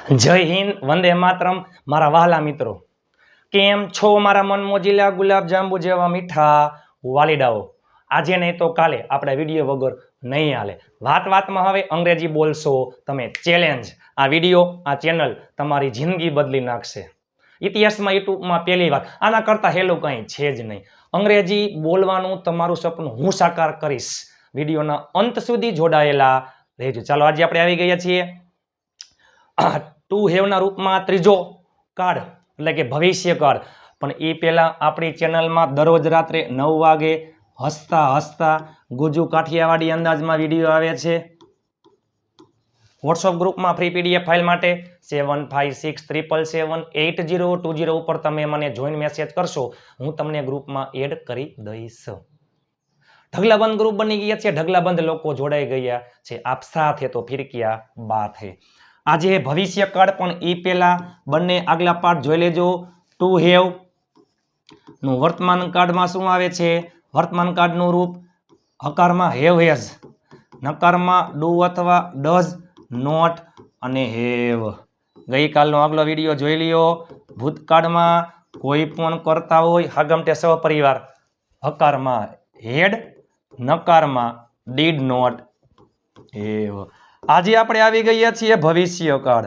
જય હિન્દ, વંદે માતરમ. મારા વહાલા મિત્રો, કેમ છો મારા મન મોજીલા ગુલાબ જાંબુ જેવા મીઠા વાલીડાઓ? આજે નહીં તો કાલે આપણે વિડીયો વગર નહીં હાલે. વાતમાં હવે અંગ્રેજી બોલશો તમે, ચેલેન્જ. આ વિડીયો, આ ચેનલ તમારી જિંદગી બદલી નાખશે. ઇતિહાસમાં યુટ્યુબમાં પહેલી વાર આના કરતાં હેલું કંઈ છે જ નહીં. અંગ્રેજી બોલવાનું તમારું સપનું હું સાકાર કરીશ. વિડીયોના અંત સુધી જોડાયેલા રહેજો. ચાલો, આજે આપણે આવી ગયા છીએ ટુ હેવના રૂપમાં ત્રીજો કાર્ડ, એટલે કે ભવિષ્ય કાર્ડ. પણ એ પહેલાં આપણી ચેનલમાં દરરોજ રાત્રે 9 વાગે હસતા ગુજુ કાઠિયાવાડી અંદાજમાં વિડીયો આવે છે. વોટ્સઅપ ગ્રુપમાં ફ્રી પીડીએફ ફાઇલ માટે 7567778020 ઉપર તમે મને જોઈન મેસેજ કરશો, હું તમને ગ્રુપમાં એડ કરી દઈશ. ઢગલાબંધ ગ્રુપ બની ગયા છે, ઢગલાબંધ લોકો જોડાઈ ગયા છે. આપ સાથે તો ફિર ક્યા બાત હે. આજે ભવિષ્ય કાર્ડ, પણ એ પહેલા બંને આગલા પાઠ જોઈ લેજો. ટુ હેવ નું વર્તમાન કાળમાં શું આવે છે? વર્તમાન કાળનું રૂપ હકારમાં હેવ હેઝ, નકારમાં ડુ અથવા ડઝ, નોટ અને હેવ. ગઈકાલનો આગલો વિડીયો જોઈ લ્યો. ભૂતકાળમાં કોઈ પણ કરતા હોય હાગમટે સહપરિવાર, હકારમાં હેડ, નકારમાં ડીડ, નોટ, હેવ. આજે આપણે આવી ગયા છીએ ભવિષ્ય કાળ,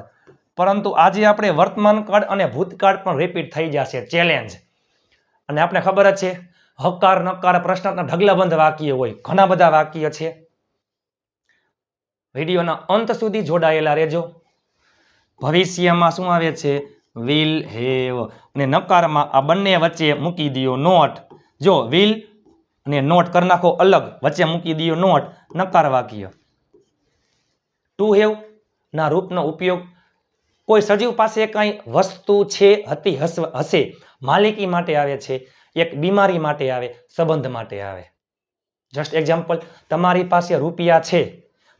પરંતુ આજે આપણે વર્તમાન કાળ અને ભૂતકાળ પણ રિપીટ થઈ જશે. ચેલેન્જ. અને આપણે ખબર જ છે, હકાર નકાર પ્રશ્નાર્થના ઢગલાબંધ વાક્ય હોય, ઘણા બધા વાક્ય છે. વિડીયોના અંત સુધી જોડાયેલા રહેજો. ભવિષ્યમાં શું આવે છે? Will, have. અને નકારમાં આ બંને વચ્ચે મૂકી દો નોટ. જો વિલ અને નોટ કરી નાખો અલગ, વચ્ચે મૂકી દો નોટ, નકાર વાક્ય. ટુ હેવ ના રૂપનો ઉપયોગ કોઈ સજીવ પાસે કઈ વસ્તુ છે, હતી, હશે, માલિકી માટે આવે છે, એક બીમારી માટે આવે, સંબંધ માટે આવે. જસ્ટ એક્ઝામ્પલ, તમારી પાસે રૂપિયા છે,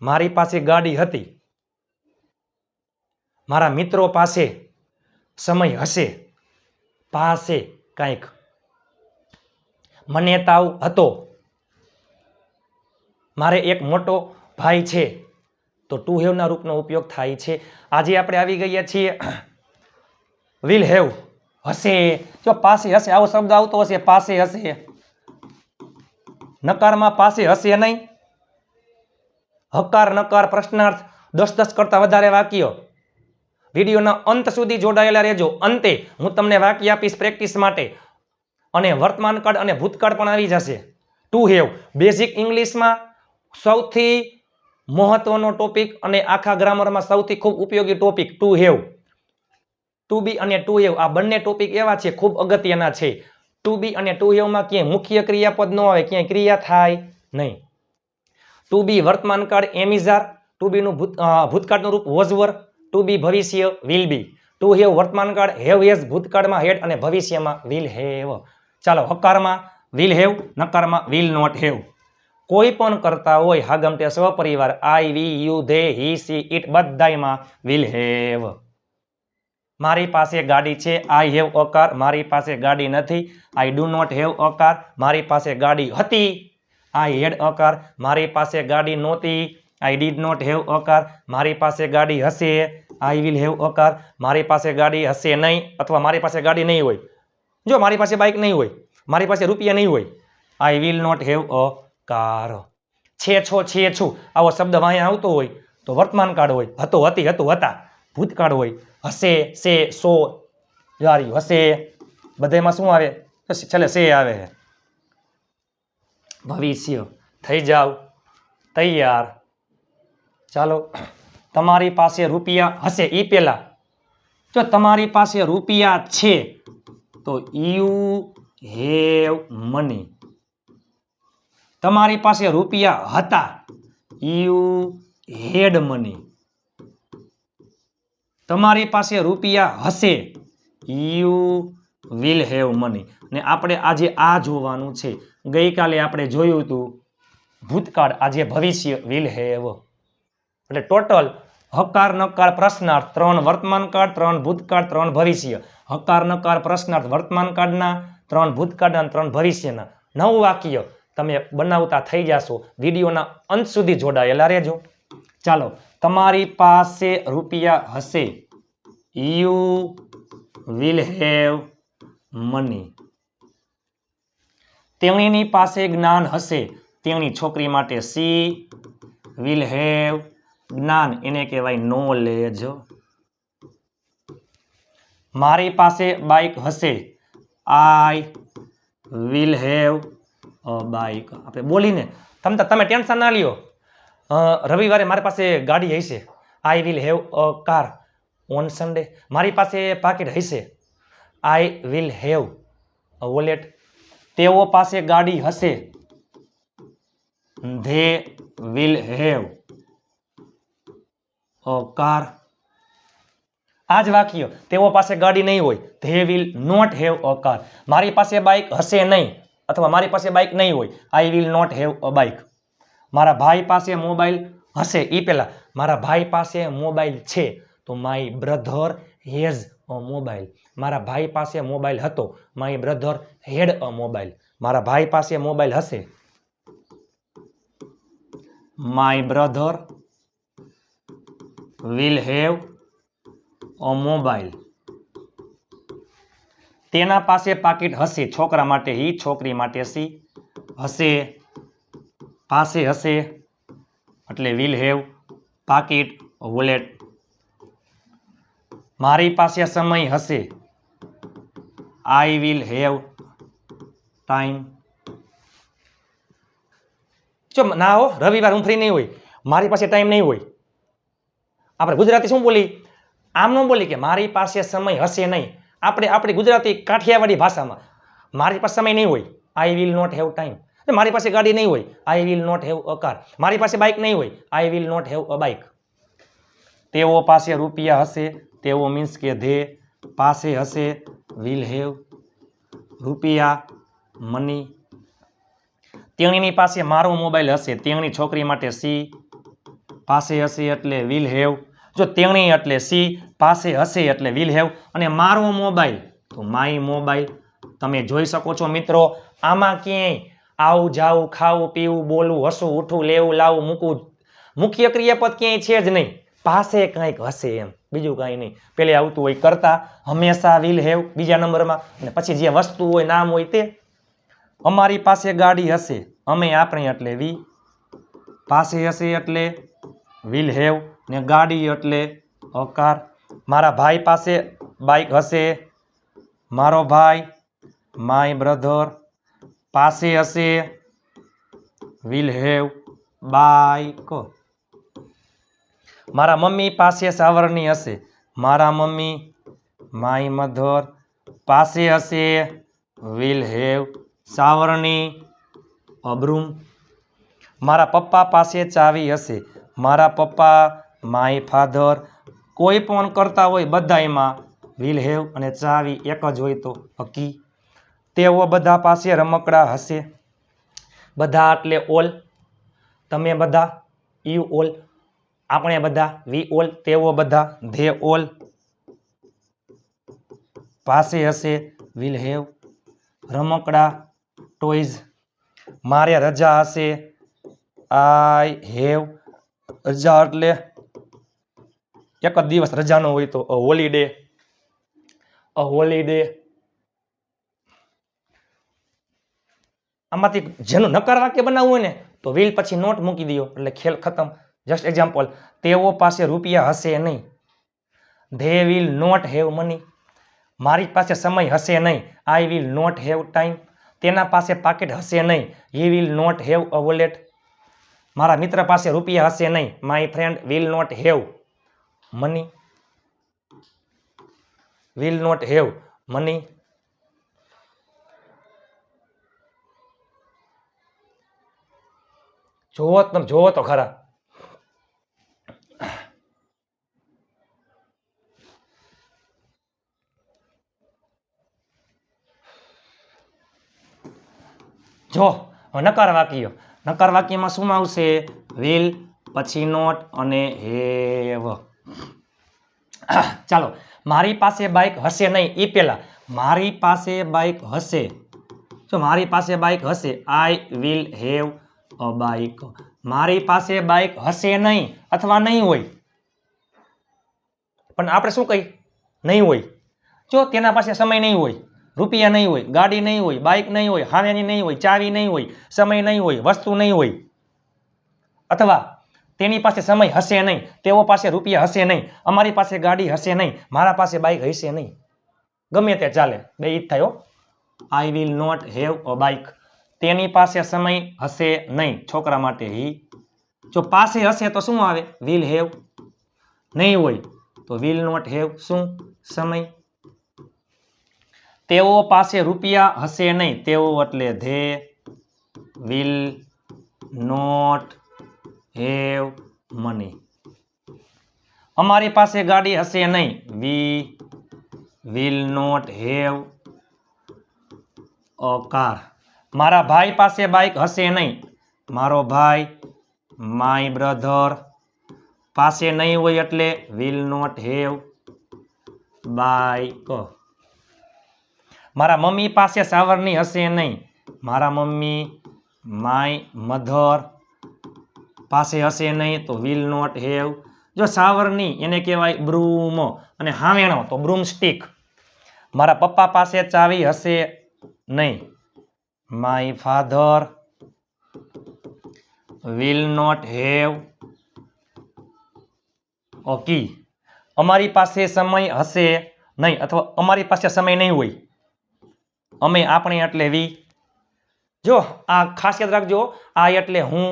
મારી પાસે ગાડી હતી, મારા મિત્રો પાસે સમય હશે, પાસે કંઈક, મને તાવ હતો, મારે એક મોટો ભાઈ છે. તો ટુ હેવના રૂપનો ઉપયોગ થાય છે. આજે આપણે આવી ગયા છીએ વિલ હેવ, હશે. જો પાસે હશે આવો શબ્દ આવતો હશે, પાસે હશે. નકારમાં પાસે હશે નહીં. હકાર નકાર પ્રશ્નાર્થ 10 કરતા વધારે વાક્ય. વિડીયોના અંત સુધી જોડાયેલા રહેજો. અંતે હું તમને વાક્ય આપીશ પ્રેક્ટિસ માટે, અને વર્તમાન કાળ અને ભૂતકાળ પણ આવી જશે. ટુ હેવ બેઝિક ઇંગ્લિશમાં સૌથી મહત્વનો ટોપિક અને આખા ગ્રામરમાં સૌથી ખૂબ ઉપયોગી ટોપિક ટુ હેવ. ટુ બી અને ટુ હેવ આ બંને ટોપિક એવા છે, ખૂબ અગત્યના છે. ટુ બી અને ટુ હેવમાં ક્યાંય મુખ્ય ક્રિયાપદ ન આવે, ક્યાંય ક્રિયા થાય નહીં. ટુ બી વર્તમાન કાળ એમિઝાર, ટુ બી નું ભૂતકાળનું રૂપ વોઝવર, ટુ બી ભવિષ્ય વિલ બી. ટુ હેવ વર્તમાન કાળ, હેવ હેઝ ભૂતકાળમાં હેડ, અને ભવિષ્યમાં વિલ હેવ. ચાલો, હકારમાં વિલ હેવ, નકારમાં વિલ નોટ હેવ. કોઈ પણ કરતા હોય હાગમટે સ્વપરિવાર, I, we, you, they, he, she, it, બધાયમાં વિલ હેવ. મારી પાસે ગાડી છે, આઈ હેવ અ કાર, મારી પાસે ગાડી નથી, I do not have a car. મારી પાસે ગાડી હતી, આઈ હેડ અ કાર. મારી પાસે ગાડી નહોતી, I did not have a car. મારી પાસે ગાડી હશે, I will have a car. મારી પાસે ગાડી હશે નહીં, અથવા મારી પાસે ગાડી નહીં હોય. જો મારી પાસે બાઇક નહીં હોય, મારી પાસે રૂપિયા નહીં હોય, I will not have a car. છે છો, છે છું આવો શબ્દ વાંહે આવતો હોય તો વર્તમાન કાળ હોય, હતો હતી, હતું હતા. ભૂતકાળ હોય, હશે, સે, સો, જારી હશે, બધામાં શું આવે? છેલ્લે સે આવે છે. ભવિષ્ય. થઈ જાવ તૈયાર. ચાલો, તમારી પાસે રૂપિયા હશે. એ પહેલા જો તમારી પાસે રૂપિયા છે તો યુ હેવ મની. તમારી પાસે રૂપિયા હતા, યુ હેડ મની. તમારી પાસે રૂપિયા હશે, યુ વિલ હેવ મની. ને આપણે આજે આ જોવાનું છે. ગઈકાલે આપણે જોયું હતું ભૂતકાળ, આજે ભવિષ્ય વિલ હેવ. એટલે ટોટલ હકાર નકાર પ્રશ્નાર્થ 3 વર્તમાન કાળ, 3 ભૂતકાળ, 3 ભવિષ્ય. હકાર નકાર પ્રશ્નાર્થ વર્તમાન કાળના, 3 ભૂતકાળના, 3 ભવિષ્યના. 9 વાક્ય તમે બનાવતા થઈ જશો. વિડીયોના અંત સુધી જોડાયેલા રહેજો. ચાલો, તમારી પાસે રૂપિયા હશે, યુ વિલ હેવ મની. તેણીની પાસે જ્ઞાન હશે. તેણી છોકરી માટે સી વિલ હેવ જ્ઞાન, એને કહેવાય નોલેજ. મારી પાસે બાઇક હશે. I will have a bike. આપણે બોલીને તમે ટેન્શન ના લ્યો. રવિવારે મારી પાસે ગાડી હશે. I will have a car on Sunday. મારી પાસે પાકીટ હશે. I will have a wallet. તેઓ પાસે ગાડી હશે. They will have a car. આ જ વાક્ય. તેઓ પાસે ગાડી નહીં હોય. They will not have a car. મારી પાસે બાઇક હશે નહીં અથવા મારી પાસે બાઇક નહીં હોય. I will not have a bike. મારા ભાઈ પાસે મોબાઈલ હશે. એ પહેલા મારા ભાઈ પાસે મોબાઈલ છે. તો my brother has a mobile. મારા ભાઈ પાસે મોબાઈલ હતો. My brother had a mobile. મારા ભાઈ પાસે મોબાઈલ હશે. My brother will have a mobile. તેના પાસે પાકીટ હશે. છોકરા માટે હી, છોકરી માટે સી. હશે પાસે હશે એટલે વિલ હેવ. પાકીટ વોલેટ. મારી પાસે સમય હશે. I will have time. જો ના હો, રવિવાર હું ફ્રી નહીં હોય, મારી પાસે ટાઈમ નહીં હોય. આપણે ગુજરાતી શું બોલી? આમ ન બોલી કે મારી પાસે સમય હશે નહીં. આપણે આપણી ગુજરાતી કાઠિયાવાડી ભાષામાં મારી પાસે સમય નહીં હોય. I will not have time. મારી પાસે ગાડી નહીં હોય. I will not have a car. મારી પાસે બાઇક નહીં હોય. I will not have a bike. તેઓ પાસે રૂપિયા હશે. તેઓ મીન્સ કે ધે પાસે હશે. વિલ હેવ રૂપિયા મની. તેણીની પાસે મારો મોબાઈલ હશે. તેણી છોકરી માટે સી પાસે હશે એટલે વિલ હેવ. જો તેણી એટલે સી, પાસે હશે એટલે વિલ હેવ, અને મારો મોબાઈલ તો માય મોબાઈલ. તમે જોઈ શકો છો મિત્રો, આમાં ક્યાંય આવું જાવું, ખાવું પીવું, બોલવું, હસવું, ઉઠવું, લેવું, લાવવું, મૂકવું, મુખ્ય ક્રિયાપદ ક્યાંય છે જ નહીં. પાસે કંઈક હશે એમ, બીજું કાંઈ નહીં. પેલે આવતું હોય કરતા, હંમેશા વિલ હેવ બીજા નંબરમાં, અને પછી જે વસ્તુ હોય, નામ હોય તે. અમારી પાસે ગાડી હશે. અમે આપણે એટલે વી. પાસે હશે એટલે વિલ હેવ, ને ગાડી એટલે અ કાર. મારા ભાઈ પાસે બાઇક હશે. મારો ભાઈ માય બ્રધર પાસે હશે વિલ હેવ બાઇક. મારા મમ્મી પાસે સાવરણી હશે. મારા મમ્મી માય મધર પાસે હશે વિલ હેવ સાવરણી અબ્રુમ. મારા પપ્પા પાસે ચાવી હશે. મારા પપ્પા માય ફાધર. કોઈ પણ કરતા હોય બધાયમાં વિલ હેવ અને ચાવી એક જ હોય તો કી. તેઓ બધા પાસે રમકડા હશે. બધા એટલે ઓલ. તમે બધા, યુ ઓલ. આપણે બધા, વી ઓલ. તેઓ બધા, ધે ઓલ. પાસે હશે વિલ હેવ રમકડા ટોયઝ. મારે રજા હશે. આઈ હેવ રજા એટલે એક જ દિવસ રજાનો હોય તો અ હોલીડે. અ હોલીડે. આમાંથી જેનું નકાર વાક્ય બનાવવું હોય ને તો વિલ પછી નોટ મૂકી દો એટલે ખેલ ખતમ. જસ્ટ એક્ઝામ્પલ, તેઓ પાસે રૂપિયા હશે નહીં. They will not have money. મારી પાસે સમય હશે નહીં. I will not have time. તેના પાસે પાકીટ હશે નહીં. He will not have a wallet. મારા મિત્ર પાસે રૂપિયા હશે નહીં. My friend will not have money. Will not have money. જોવો તો ખરા. જો નકાર વાક્ય. નકાર વાક્યમાં શું આવશે? વિલ પછી નોટ અને હેવ. ચાલો, મારી પાસે બાઇક હશે નહીં. એ પહેલા મારી પાસે બાઇક હશે. જો મારી પાસે બાઇક હશે. I will have a bike. મારી પાસે બાઇક હશે નહીં અથવા નહીં હોય, પણ આપણે શું કહી? નહીં હોય. જો તેના પાસે સમય નહીં હોય, રૂપિયા નહીં હોય, ગાડી નહીં હોય, બાઇક નહીં હોય, હાવેની નહીં હોય, ચાવી નહીં હોય, સમય નહીં હોય, વસ્તુ નહીં હોય, અથવા તેની પાસે સમય હશે નહીં, તેઓ પાસે રૂપિયા હશે નહીં, અમારી પાસે ગાડી હશે નહીં, મારા પાસે બાઇક હશે નહીં, ગમે તે ચાલે, બે ઈ જ થાય હો. I will not have a bike. તેની પાસે સમય હશે નહીં, છોકરા માટે હી. જો પાસે હશે તો શું આવે? Will have. નહીં હોય તો વિલ નોટ હેવ. શું? સમય. તેઓ પાસે રૂપિયા હશે નહીં, તેઓ એટલે they will not have money. અમારી પાસે ગાડી હશે નહીં, we will not have a car. મારા ભાઈ પાસે બાઇક હશે નહીં, મારો ભાઈ માય બ્રધર પાસે નહીં હોય એટલે વિલ નોટ હેવ બાઇક. મારા મમ્મી પાસે સાવરણી હશે નહીં, મારા મમ્મી માય મધર પાસે હશે નહીં તો વિલ નોટ હેવ. જો સાવરણી એને કહેવાય બ્રૂમ અને હાવેણો તો બ્રૂમ સ્ટીક. મારા પપ્પા પાસે ચાવી હશે નહીં, my father will not have a key. અમારી પાસે સમય હશે નહીં અથવા અમારી પાસે સમય નહીં હોય, અમે આપણે એટલે વી. જો આ ખાસ યાદ રાખજો, આ એટલે હું,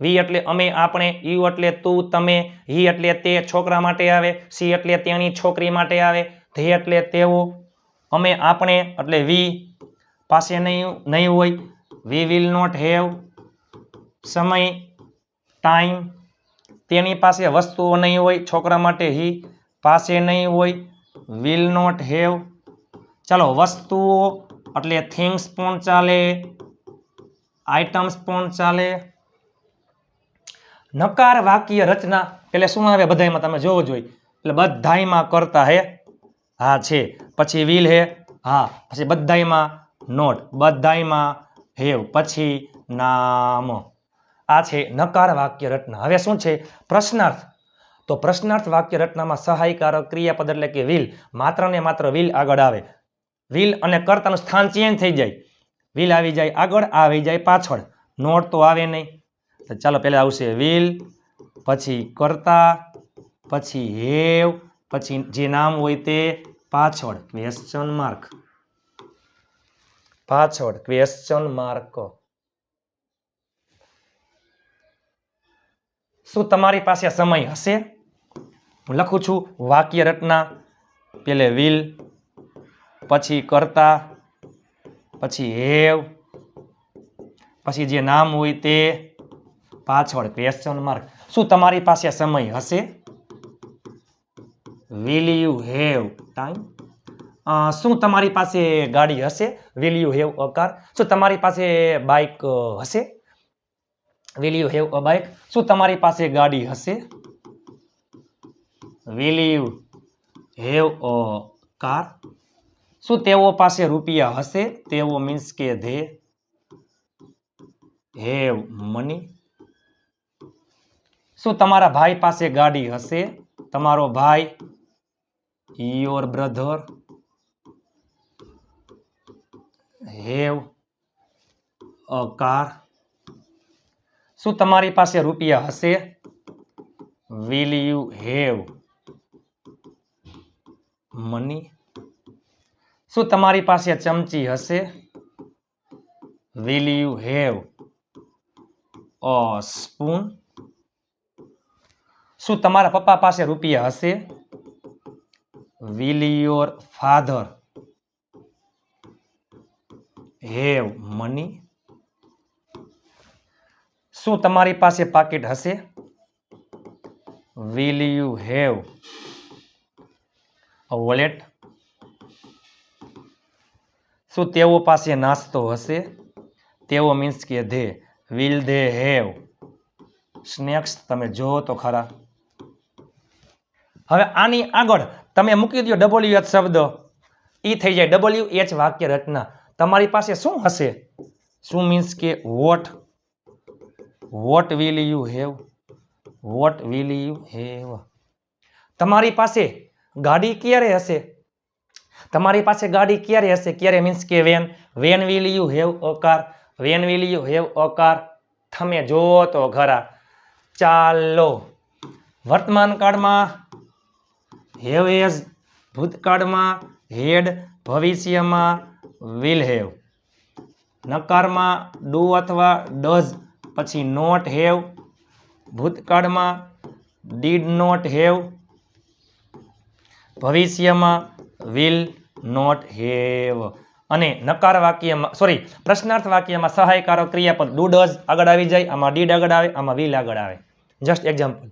વી એટલે અમે આપણે, યુ એટલે તું તમે, હી એટલે તે છોકરા માટે આવે, સી એટલે તેની છોકરી માટે આવે, ધે એટલે તેઓ, અમે આપણે એટલે વી. પાસે નહીં હોય, વી વિલ નોટ હેવ સમય ટાઈમ. તેની પાસે વસ્તુઓ નહીં હોય, છોકરા માટે હી. પાસે નહીં હોય, વિલ નોટ હેવ. ચાલો વસ્તુઓ એટલે થિંગ્સ પણ ચાલે, આઇટમ્સ પણ ચાલે. નકાર વાક્ય રચના એટલે શું આવે? બધાયમાં તમે જોવો જોઈએ એટલે બધાયમાં કરતા હે હા છે, પછી વિલ હે હા, પછી બધાયમાં નોટ, બધાયમાં હેવ, પછી નામ. આ છે નકાર વાક્ય રચના. હવે શું છે પ્રશ્નાર્થ? તો પ્રશ્નાર્થ વાક્ય રચનામાં સહાયકારક ક્રિયાપદ એટલે કે વિલ, માત્ર ને માત્ર વિલ આગળ આવે. વિલ અને કર્તાનું સ્થાન ચેન્જ થઈ જાય. વિલ આવી જાય આગળ, આવી જાય પાછળ, નોટ તો આવે નહીં. તો ચાલો પહેલા આવશે વિલ, પછી કર્તા, પછી હેવ, પછી જે નામ હોય તે પાછળ ક્વેશ્ચન માર્ક, પાછળ ક્વેશ્ચન માર્ક. શું તમારી પાસે સમય હશે? હું લખું છું વાક્ય રચના, પેલે વિલ, પછી કર્તા, પછી હેવ, પછી જે નામ હોય તે પાછળ ક્વેશ્ચન માર્ક. શું તમારી પાસે સમય હશે? Will you have time? શું તમારી પાસે ગાડી હશે? Will you have a car? શું તમારી પાસે બાઇક હશે? Will you have a bike? શું તમારી પાસે ગાડી હશે? Will you have a car? શું તેઓ પાસે રૂપિયા હશે? તેઓ મીન્સ કે ધે હેવ મની. શું તમારા ભાઈ પાસે ગાડી હશે? તમારો ભાઈ your brother have a car? શું તમારી પાસે રૂપિયા હશે? Will you have money? શું તમારી પાસે ચમચી હશે? Will you have a spoon? શું તમારા પપ્પા પાસે રૂપિયા હશે? Will your father have money? શું તમારી પાસે પાકીટ હશે? Will you have a wallet? શું તેઓ પાસે નાસ્તો હશે? તેઓ મીન્સ કે they, will they have snacks? તમે જો તો ખરા. હવે આની આગળ તમે મૂકી દો WH શબ્દ, ઈ થઈ જાય WH વાક્ય રચના. તમારી પાસે શું હશે? શું મીન્સ કે what? What will you have? What will you have? તમારી પાસે ગાડી ક્યારે હશે? તમારી પાસે ગાડી ક્યારે હશે? ક્યારે મીન્સ કે when will you have a car? When will you have a car? તમે જો તો ખરા. ચાલો, વર્તમાન કાળમાં હેવ હેઝ, ભૂતકાળમાં હેડ, ભવિષ્યમાં વિલ હેવ, નકારમાં ડુ અથવા ડઝ, પછી નોટ હેવ, ભૂતકાળમાં ડીડ નોટ હેવ, ભવિષ્યમાં વિલ નોટ હેવ. અને નકાર વાક્યમાં પ્રશ્નાર્થ વાક્યમાં સહાયકારક ક્રિયાપદ ડુ ડઝ આગળ આવી જાય, આમાં ડીડ આગળ આવે, આમાં વિલ આગળ આવે. Just example.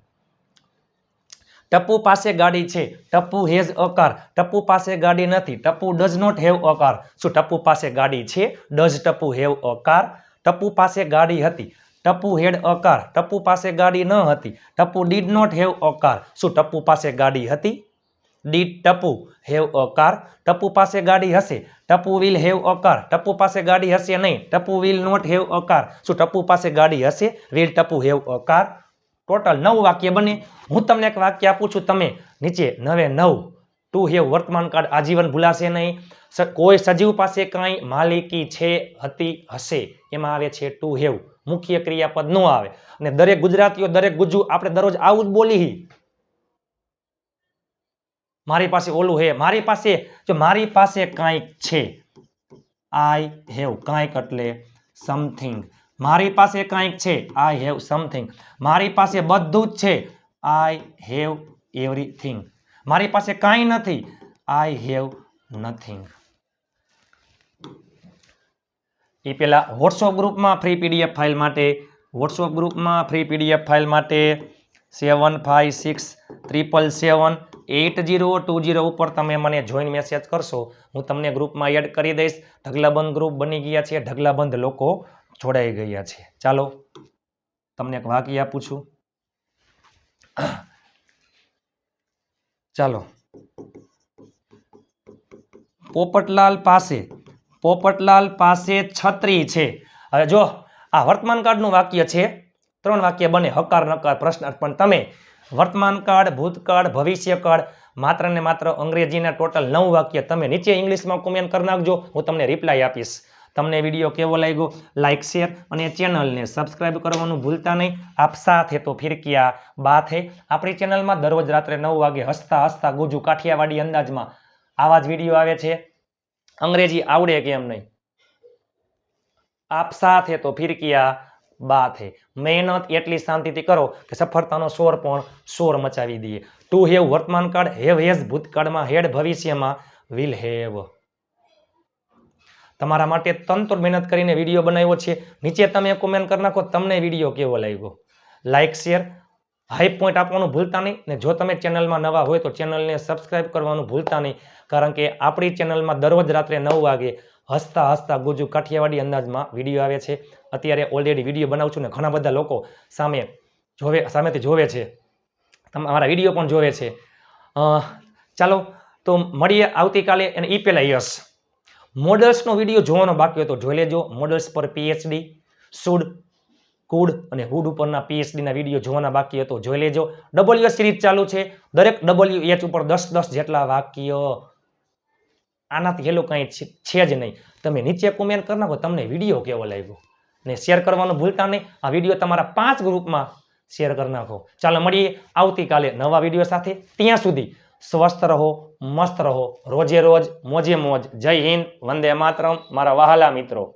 ટપ્પુ પાસે ગાડી છે. Tappu has a car. Tappu પાસે ગાડી નથી. Tappu does not have a car. શું ટપ્પુ પાસે ગાડી છે? Does Tappu have a car? Tappu પાસે ગાડી હતી. Tappu had a car. Tappu પાસે ગાડી ન હતી. Tappu did not have a car. શું ટપ્પુ પાસે ગાડી હતી? Did Tappu have a car? Tappu પાસે ગાડી હશે. Tappu will have a car. Tappu પાસે ગાડી હશે નહીં. Tappu will not have a car. શું ટપ્પુ પાસે ગાડી હશે? Will Tappu have a car? Total 9 વાક્ય બને. હું તમને એક વાક્ય આપું છું, તમે નીચે 9 ટુ હેવ વર્તમાન કાળ આજીવન ભૂલાશે નહીં. કોઈ સજીવ પાસે કાંઈ માલિકી છે, હતી, હશે, એમાં આવે છે ટુ હેવ. મુખ્ય ક્રિયાપદ નો આવે. અને દરેક ગુજરાતીઓ, દરેક ગુજ્જુ આપણે દરરોજ આવું જ બોલી. મારી પાસે ઓલું હે, મારી પાસે, જો મારી પાસે કાંઈક છે, આઈ હેવ, કાંઈક એટલે સમથિંગ. મારી પાસે કાંઈક છે, આઈ હેવ સમથિંગ. મારી પાસે બધું જ છે, આઈ હેવ એવરીથિંગ. મારી પાસે કાંઈ નથી, આઈ હેવ નથિંગ. એ પેલા વોટ્સઅપ ગ્રુપમાં ફ્રી પીડીએફ ફાઇલ માટે, વોટ્સઅપ ગ્રુપમાં ફ્રી પીડીએફ ફાઇલ માટે 7567778020 ઉપર તમે મને જોઈન મેસેજ કરશો, હું તમને ગ્રુપમાં એડ કરી દઈશ. ઢગલાબંધ ગ્રુપ બની ગયા છે, ઢગલાબંધ લોકો જોડાઈ ગયા છે. ચાલો, તમને એક વાક્ય આપું છું. ચાલો, પોપટલાલ પાસે છત્રી છે. હવે જો આ વર્તમાન કાળનું વાક્ય છે, 3 વાક્ય બને, હકાર, નકાર, પ્રશ્નાર્થ. પણ તમે વર્તમાન કાળ, ભૂતકાળ, ભવિષ્યકાળ, માત્ર ને માત્ર અંગ્રેજીના ટોટલ 9 વાક્ય તમે નીચે ઇંગ્લિશમાં કોમેન્ટ કરી નાખજો, હું તમને રિપ્લાય આપીશ. તમને વિડીયો કેવો લાગ્યો? લાઇક, શેર અને ચેનલને સબસ્ક્રાઇબ કરવાનું ભૂલતા નહીં. આપ સાથ હે તો ફિર ક્યા બાત હે. આપણી ચેનલમાં દરરોજ રાત્રે 9 વાગે હસતા હસતા ગુજુ કાઠિયાવાડી અંદાજમાં આવા જ વિડીયો આવે છે. અંગ્રેજી આવડે કેમ નહીં? આપ સાથ હે તો ફિર ક્યા બાત હે. મહેનત એટલી શાંતિથી કરો કે સફળતાનો શોર મચાવી દઈએ. ટુ હેવ વર્તમાન કાળ, હેવ હેઝ ભૂતકાળમાં, હેડ ભવિષ્યમાં, વિલ હેવ. તમારા માટે તનતોડ મહેનત કરીને વિડીયો બનાવ્યો છે. નીચે તમે કોમેન્ટ કરી નાખો તમને વિડીયો કેવો લાગ્યો. લાઇક, શેર, હાઈ પોઈન્ટ આપવાનું ભૂલતા નહીં. ને જો તમે ચેનલમાં નવા હોય તો ચેનલને સબસ્ક્રાઇબ કરવાનું ભૂલતા નહીં, કારણ કે આપણી ચેનલમાં દરરોજ રાત્રે 9 વાગે હસતા હસતા ગુજુ કાઠિયાવાડી અંદાજમાં વિડીયો આવે છે. અત્યારે ઓલરેડી વિડીયો બનાવું છું ને ઘણા બધા લોકો સામેથી જોવે છે, તમારા વિડીયો પણ જોવે છે. ચાલો, તો મળીએ આવતીકાલે. અને એ પહેલાં યસ, મોડલ્સનો વિડીયો જોવાનો બાકી હોય તો જોઈ લેજો. મોડલ્સ પર પીએચડી, શુડ, કુડ અને હુડ ઉપરના પીએચડીના વિડીયો જોવાના બાકી હતો જોઈ લેજો. WH સિરીઝ ચાલુ છે. દરેક WH ઉપર 10 જેટલા વાક્ય. આનાથી હેલું કંઈ છે જ નહીં. તમે નીચે કોમેન્ટ કરી નાખો તમને વિડીયો કેવો લાગ્યો, ને શેર કરવાનું ભૂલતા નહીં. આ વિડીયો તમારા 5 ગ્રુપમાં શેર કરી નાખો. ચાલો મળીએ આવતીકાલે નવા વિડીયો સાથે. ત્યાં સુધી સ્વસ્થ રહો, મસ્ત રહો, રોજે રોજ મોજે મોજ. જય હિન્દ, વંદે માતરમ મારા વહાલા મિત્રો.